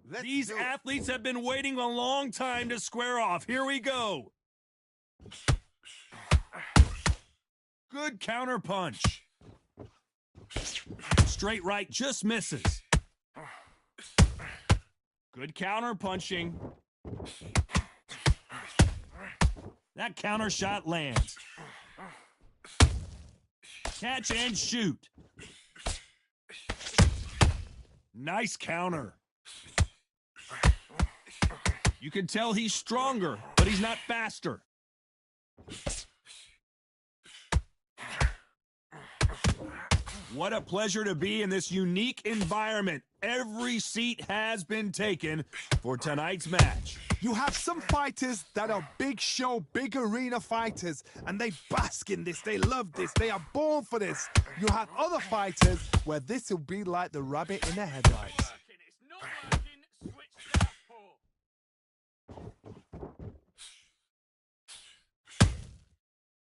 These athletes have been waiting a long time to square off. Here we go. Good counter punch. Straight right just misses. Good counter punching. That counter shot lands. Catch and shoot. Nice counter. You can tell he's stronger, but he's not faster. What a pleasure to be in this unique environment. Every seat has been taken for tonight's match. You have some fighters that are big show, big arena fighters, and they bask in this. They love this. They are born for this. You have other fighters where this will be like the rabbit in the headlights.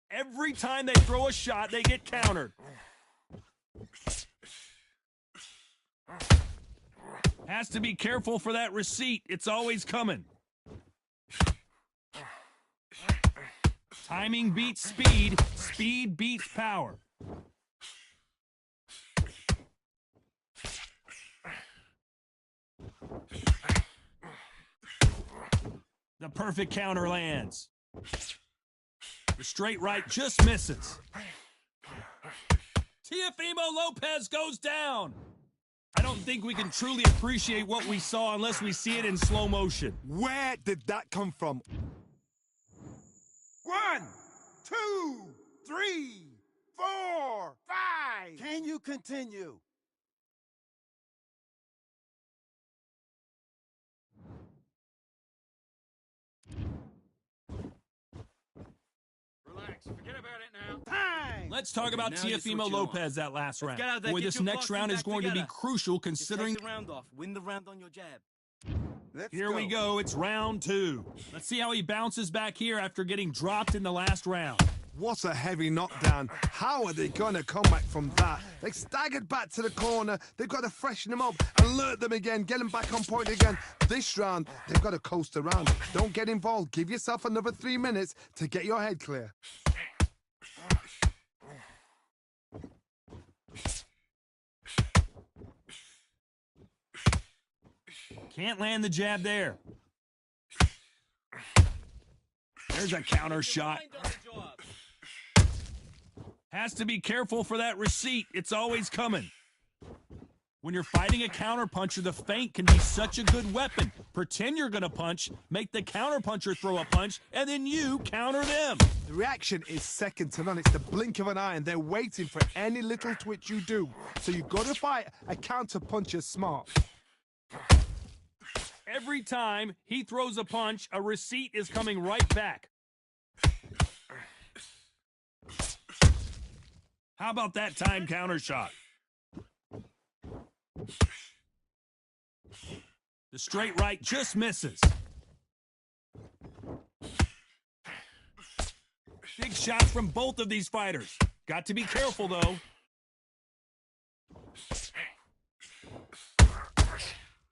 Every time they throw a shot, they get countered. Has to be careful for that receipt. It's always coming. Timing beats speed. Speed beats power. The perfect counter lands. The straight right just misses. Teofimo Lopez goes down. I don't think we can truly appreciate what we saw unless we see it in slow motion. Where did that come from? 1, 2, 3, 4, 5. Can you continue? Relax. Forget about it now. Time. Let's talk about Teofimo Lopez that last round. Get out there, Boy, get this your next round boxing is back going to be together. crucial Just considering... take the round off. Win the round on your jab. Here we go. It's round 2. Let's see how he bounces back here after getting dropped in the last round. What a heavy knockdown. How are they going to come back from that? They staggered back to the corner. They've got to freshen them up, alert them again, get them back on point again. This round, they've got to coast around. Don't get involved. Give yourself another 3 minutes to get your head clear. Can't land the jab there. There's a counter shot. Has to be careful for that receipt. It's always coming. When you're fighting a counter puncher, the feint can be such a good weapon. Pretend you're going to punch, make the counter puncher throw a punch, and then you counter them. The reaction is second to none. It's the blink of an eye, and they're waiting for any little twitch you do. So you've got to fight a counter puncher smart. Every time he throws a punch, a receipt is coming right back. How about that time counter shot? The straight right just misses. Big shots from both of these fighters. Got to be careful, though.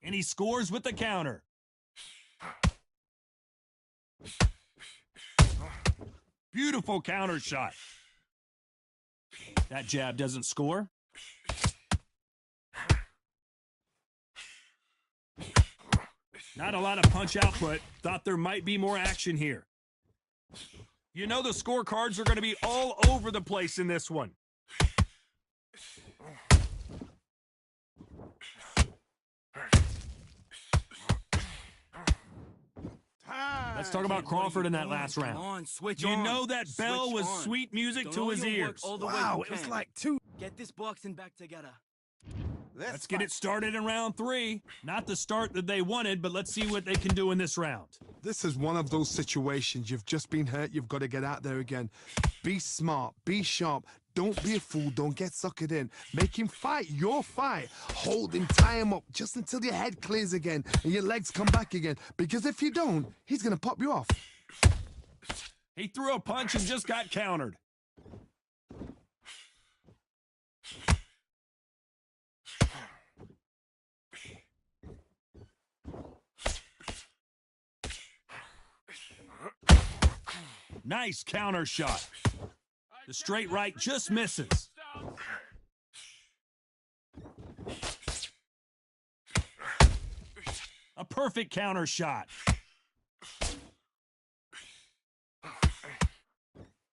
And he scores with the counter. Beautiful counter shot. That jab doesn't score. Not a lot of punch output. Thought there might be more action here. You know the scorecards are going to be all over the place in this one. Let's talk about Crawford in that last round. Come on, switch You on. know that bell was sweet music to his ears. Wow, it was like 2. Get this boxing back together. Let's get it started in round 3. Not the start that they wanted, but let's see what they can do in this round. This is one of those situations. You've just been hurt. You've got to get out there again. Be smart. Be sharp. Don't be a fool. Don't get suckered in. Make him fight your fight. Hold him, tie him up just until your head clears again and your legs come back again. Because if you don't, he's going to pop you off. He threw a punch and just got countered. Nice counter shot. The straight right just misses. A perfect counter shot.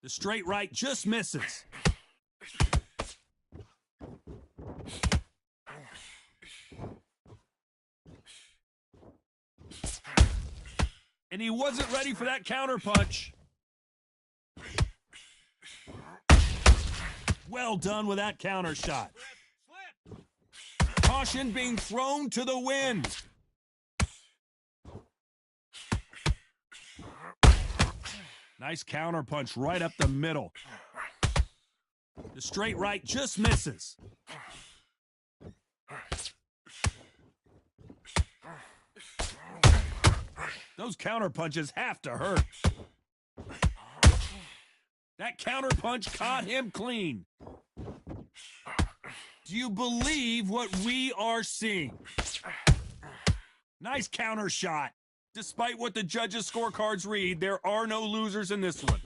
The straight right just misses. And he wasn't ready for that counter punch. Well done with that counter shot. Caution being thrown to the wind. Nice counter punch right up the middle. The straight right just misses. Those counter punches have to hurt. That counter punch caught him clean. Do you believe what we are seeing? Nice counter shot. Despite what the judges' scorecards read, there are no losers in this one.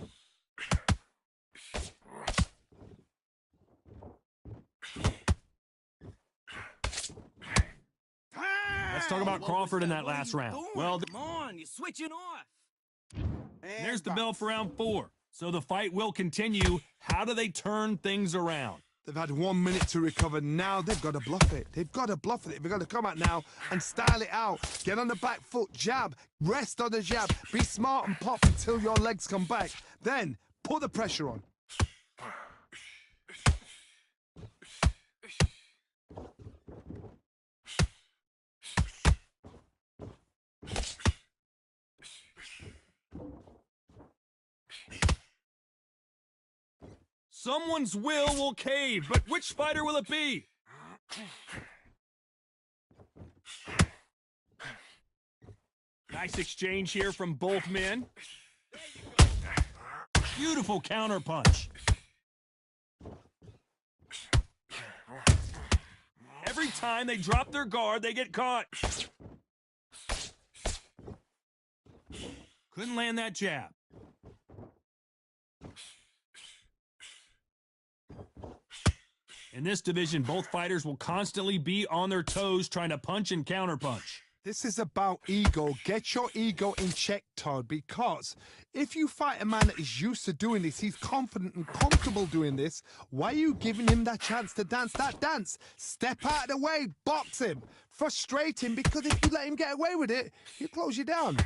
Let's talk about Crawford in that last round. Well, come on, you're switching off. there's the bell for round 4. So the fight will continue. How do they turn things around? They've had 1 minute to recover. Now they've got to bluff it. They've got to bluff it. They've got to come out now and style it out. Get on the back foot, jab, rest on the jab. Be smart and pop until your legs come back. Then put the pressure on. Someone's will cave, but which fighter will it be? Nice exchange here from both men. Beautiful counter punch. Every time they drop their guard, they get caught. Couldn't land that jab. In this division, both fighters will constantly be on their toes trying to punch and counterpunch. This is about ego. Get your ego in check, Todd, because if you fight a man that is used to doing this, he's confident and comfortable doing this, why are you giving him that chance to dance that dance? Step out of the way, box him, frustrate him, because if you let him get away with it, he'll close you down.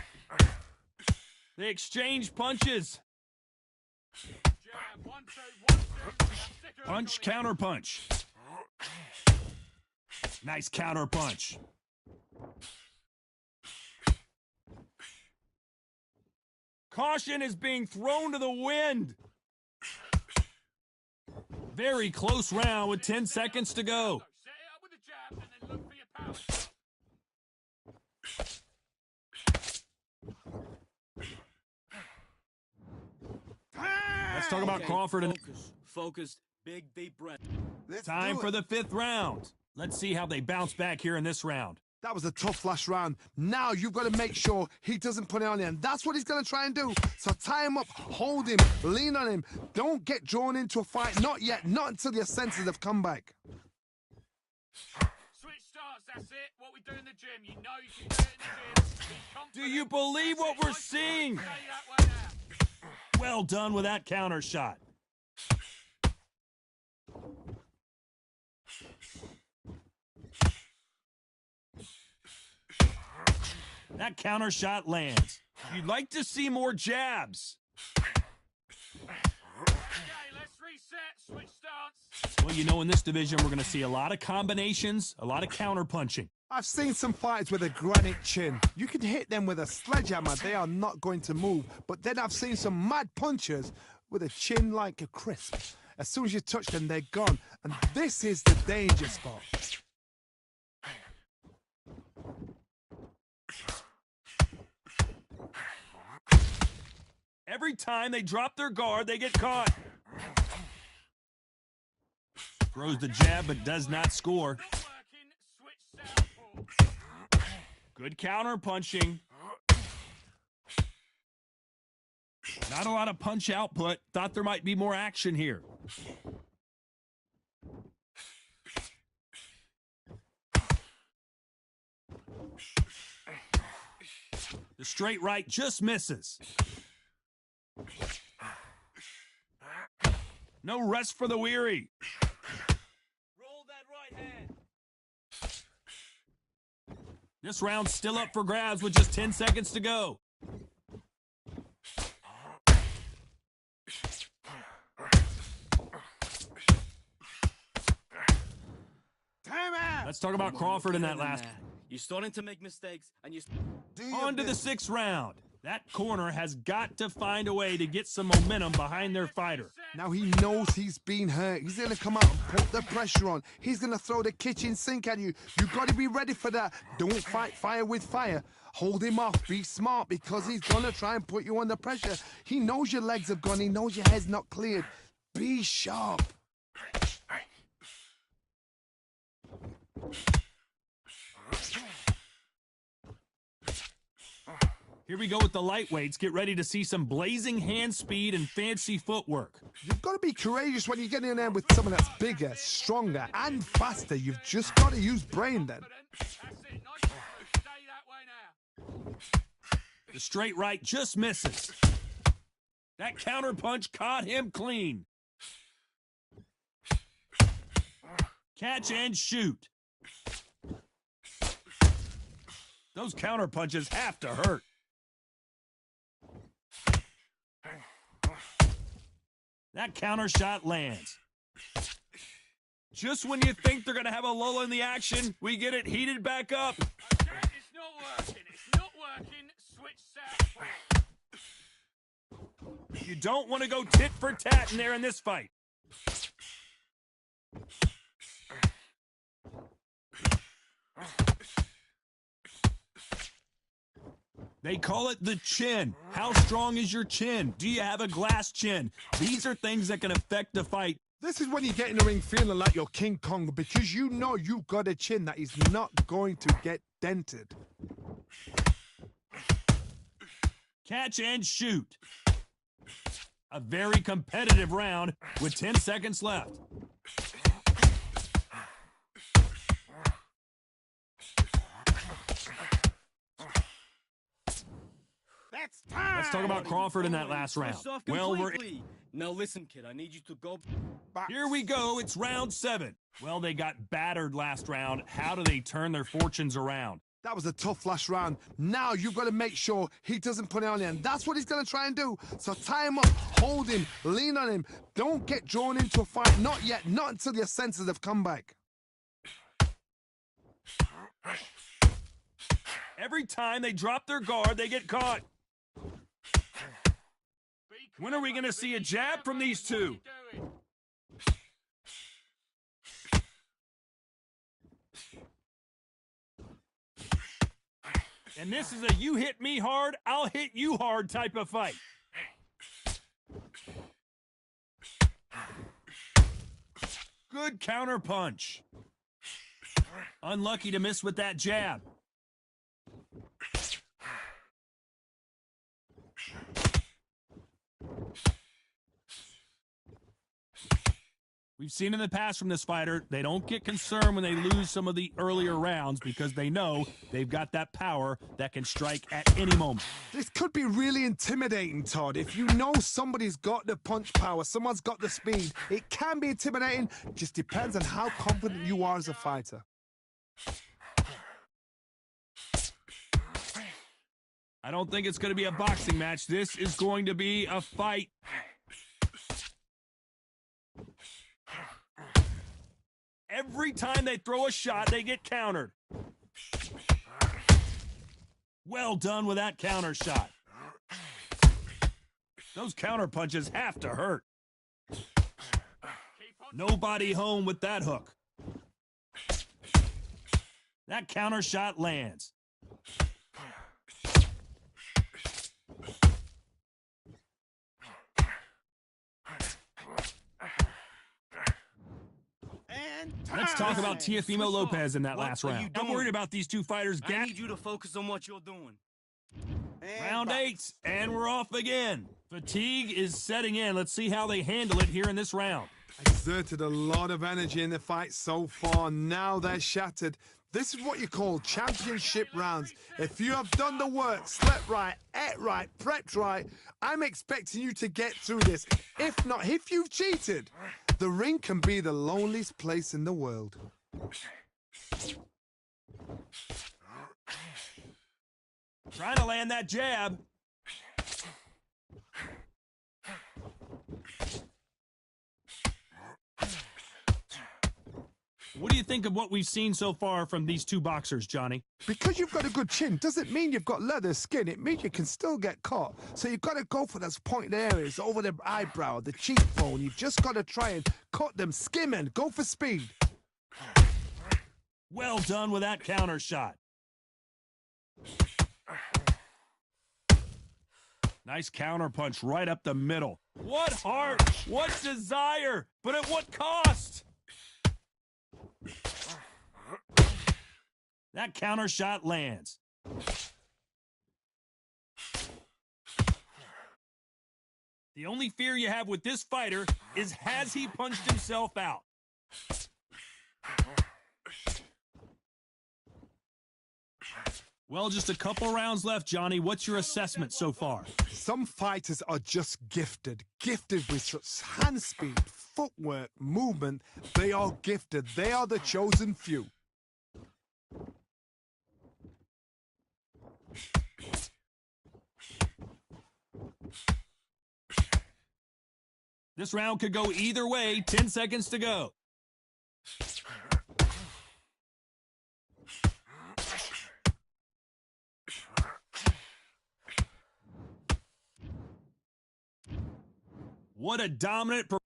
They exchange punches. Punch, counter punch. Nice counter punch. Caution is being thrown to the wind. Very close round with 10 seconds to go. Let's talk about Crawford and Focused, big deep breath. time for the 5th round. Let's see how they bounce back here in this round. That was a tough last round. Now you've got to make sure he doesn't put it on you, and that's what he's going to try and do. So tie him up, hold him, lean on him. Don't get drawn into a fight. Not yet. Not until your senses have come back. Switch starts, that's it. What we do in the gym. You know you can do it in the gym. Do you believe what we're seeing? Say that one out. Well done with that counter shot. That counter shot lands. You'd like to see more jabs. Okay, let's reset. Switch stance. Well, you know, in this division, we're going to see a lot of combinations, a lot of counter punching. I've seen some fighters with a granite chin. You can hit them with a sledgehammer. They are not going to move. But then I've seen some mad punchers with a chin like a crisp. As soon as you touch them, they're gone. And this is the danger spot. Every time they drop their guard, they get caught. Throws the jab, but does not score. Not working. Switch southpaw. Good counter punching. Not a lot of punch output. Thought there might be more action here. The straight right just misses. No rest for the weary. Roll that right hand. This round's still up for grabs with just 10 seconds to go. Time out! Let's talk about Crawford in that last. You're starting to make mistakes, and you. On to the 6th round. That corner has got to find a way to get some momentum behind their fighter. Now he knows he's been hurt. He's going to come out and put the pressure on. He's going to throw the kitchen sink at you. You've got to be ready for that. Don't fight fire with fire. Hold him off. Be smart because he's going to try and put you under pressure. He knows your legs have gone. He knows your head's not cleared. Be sharp. Here we go with the lightweights. Get ready to see some blazing hand speed and fancy footwork. You've got to be courageous when you get in there with someone that's bigger, stronger, and faster. You've just got to use brain then. That's it. Nice. Stay that way now. The straight right just misses. That counter punch caught him clean. Catch and shoot. Those counter punches have to hurt. That counter shot lands. Just when you think they're going to have a lull in the action, we get it heated back up. Okay, it's not working. It's not working. Switch southpaw. You don't want to go tit for tat in there in this fight. They call it the chin. How strong is your chin? Do you have a glass chin? These are things that can affect the fight. This is when you get in the ring feeling like you're King Kong because you know you've got a chin that is not going to get dented. Catch and shoot. A very competitive round with 10 seconds left. That's time! Let's talk about Crawford in that last round. Well, Now listen, kid, I need you to go. here we go. It's round 7. Well, they got battered last round. How do they turn their fortunes around? That was a tough last round. Now you've got to make sure he doesn't put it on you, and that's what he's going to try and do. So tie him up, hold him, lean on him. Don't get drawn into a fight. Not yet. Not until your senses have come back. Every time they drop their guard, they get caught. When are we going to see a jab from these two? And this is a you hit me hard, I'll hit you hard type of fight. Good counter punch. Unlucky to miss with that jab. We've seen in the past from this fighter, they don't get concerned when they lose some of the earlier rounds because they know they've got that power that can strike at any moment. This could be really intimidating, Todd. If you know somebody's got the punch power, someone's got the speed, it can be intimidating. Just depends on how confident you are as a fighter. I don't think it's going to be a boxing match. This is going to be a fight. Every time they throw a shot, they get countered. Well done with that counter shot. Those counter punches have to hurt. Nobody home with that hook. That counter shot lands. Let's talk about Teofimo Lopez in that last round. I'm worried about these two fighters. I need you to focus on what you're doing. And Round box. 8, and we're off again. Fatigue is setting in. Let's see how they handle it here in this round. Exerted a lot of energy in the fight so far. Now they're shattered. This is what you call championship rounds. If you have done the work, slept right, ate right, prepped right, I'm expecting you to get through this. If not, if you've cheated, the ring can be the loneliest place in the world. Trying to land that jab. What do you think of what we've seen so far from these two boxers, Johnny? Because you've got a good chin doesn't mean you've got leather skin. It means you can still get caught. So you've got to go for those pointed areas over the eyebrow, the cheekbone. You've just got to try and cut them, skim and go for speed. Well done with that counter shot. Nice counter punch right up the middle. What heart, what desire, but at what cost? That counter shot lands. The only fear you have with this fighter is, has he punched himself out? Well, just a couple rounds left, Johnny. What's your assessment so far? Some fighters are just gifted with such hand speed, footwork, movement. They are gifted. They are the chosen few. This round could go either way. 10 seconds to go. What a dominant performance.